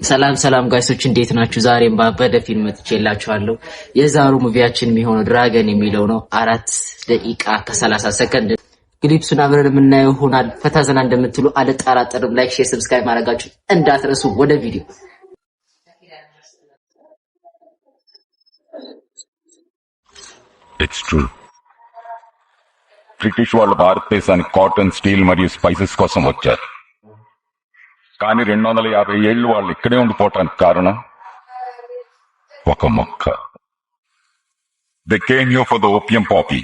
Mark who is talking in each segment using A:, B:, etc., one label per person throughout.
A: ሰላም ጋይሶች እንዴት ናችሁ? ዛሬም ባበደ ፊልም መጥቼላችኋለሁ። የዛሬው ሙቪያችን የሚሆነው ድራገን የሚለው ነው። 4 ደቂቃ ከ30 ሰከንድ ክሊፕሱን አብረን የምናየው ይሆናል። ፈታ ዘና እንደምትሉ አልጠራጠርም። ላይክ፣ ሼር፣ ሰብስክራይብ ማድረጋችሁ እንዳትረሱ። ወደ ቪዲዮ
B: It's true. British వాళ్ళు భారతదేశానికి cotton, steel మరియు స్పైసెస్ కోసం వచ్చారు. కానీ 250 ఏళ్ళు వాళ్ళు ఇక్కడే ఉండిపోవటానికి కారణం ఒక మొక్క. They came here for the opium poppy,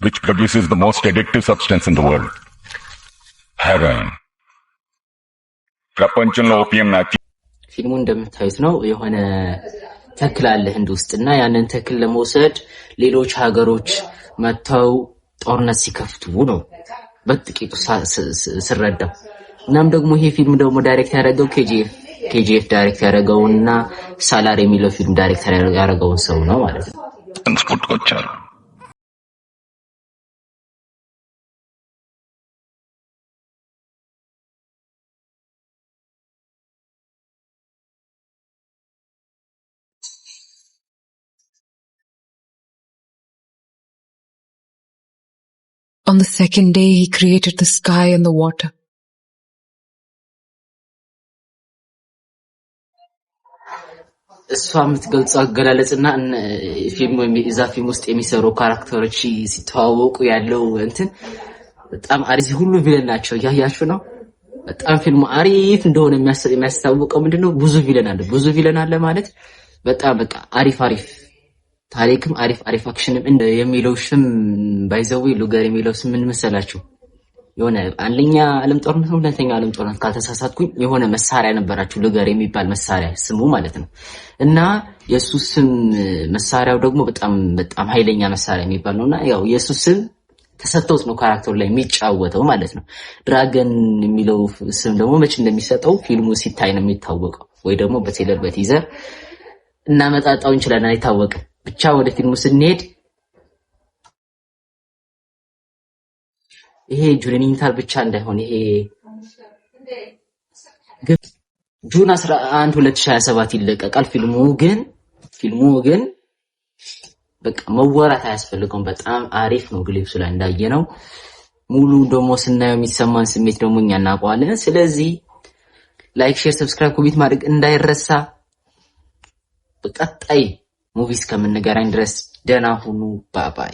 B: which produces the most addictive substance in the world, heroin. ప్రపంచంలో ఓపియం నాకి
A: ፊልሙ እንደምታዩት ነው። የሆነ ተክል አለ ህንድ ውስጥና ያንን ተክል ለመውሰድ ሌሎች ሀገሮች መተው ጦርነት ሲከፍቱ ነው በጥቂቱ ስረዳው። እናም ደግሞ ይሄ ፊልም ደግሞ ዳይሬክት ያደረገው ኬጂኤፍ ዳይሬክት ያደረገውና ሳላር የሚለው ፊልም ዳይሬክት ያደረገው ሰው ነው ማለት ነው።
C: On the second day, he created the sky and the water.
A: እሷ የምትገልጸው አገላለጽና ፊልሙ እዛ ፊልም ውስጥ የሚሰሩ ካራክተሮች ሲተዋወቁ ያለው እንትን በጣም አሪፍ ሁሉ ቪለን ናቸው። ያያችሁ ነው። በጣም ፊልሙ አሪፍ እንደሆነ የሚያስታውቀው ምንድነው? ብዙ ቪለን አለ ማለት በጣም በቃ አሪፍ ታሪክም አሪፍ አክሽንም የሚለው ስም ባይዘው ሉገር የሚለው ስም ምን መሰላችሁ? የሆነ አንደኛ ዓለም ጦርነት ነው፣ ሁለተኛ ዓለም ጦርነት ካልተሳሳትኩኝ የሆነ መሳሪያ ነበራችሁ ሉገር የሚባል መሳሪያ ስሙ ማለት ነው። እና የሱ ስም መሳሪያው ደግሞ በጣም ኃይለኛ መሳሪያ የሚባል ነውና ያው የሱ ስም ተሰጥቶት ነው ካራክተሩ ላይ የሚጫወተው ማለት ነው። ድራገን የሚለው ስም ደግሞ መቼ እንደሚሰጠው ፊልሙ ሲታይ ነው የሚታወቀው፣ ወይ ደግሞ በትሬለር በቲዘር እናመጣጣው እንችላለን፣ አይታወቅም። ብቻ ወደ ፊልሙ ስንሄድ ይሄ ጁኒንታል ብቻ እንዳይሆን ይሄ ጁን 11 2027 ይለቀቃል። ፊልሙ ግን በቃ መወራት አያስፈልገውም። በጣም አሪፍ ነው። ግሊፕሱ ላይ እንዳየነው ሙሉ ደግሞ ስናየው የሚሰማን ስሜት ደግሞ እኛ እናውቀዋለን። ስለዚህ ላይክ፣ ሼር፣ ሰብስክራይብ፣ ኮሜንት ማድረግ እንዳይረሳ። በቀጣይ ሙቪስ ከምንገናኝ ድረስ ደህና ሁኑ። ባይ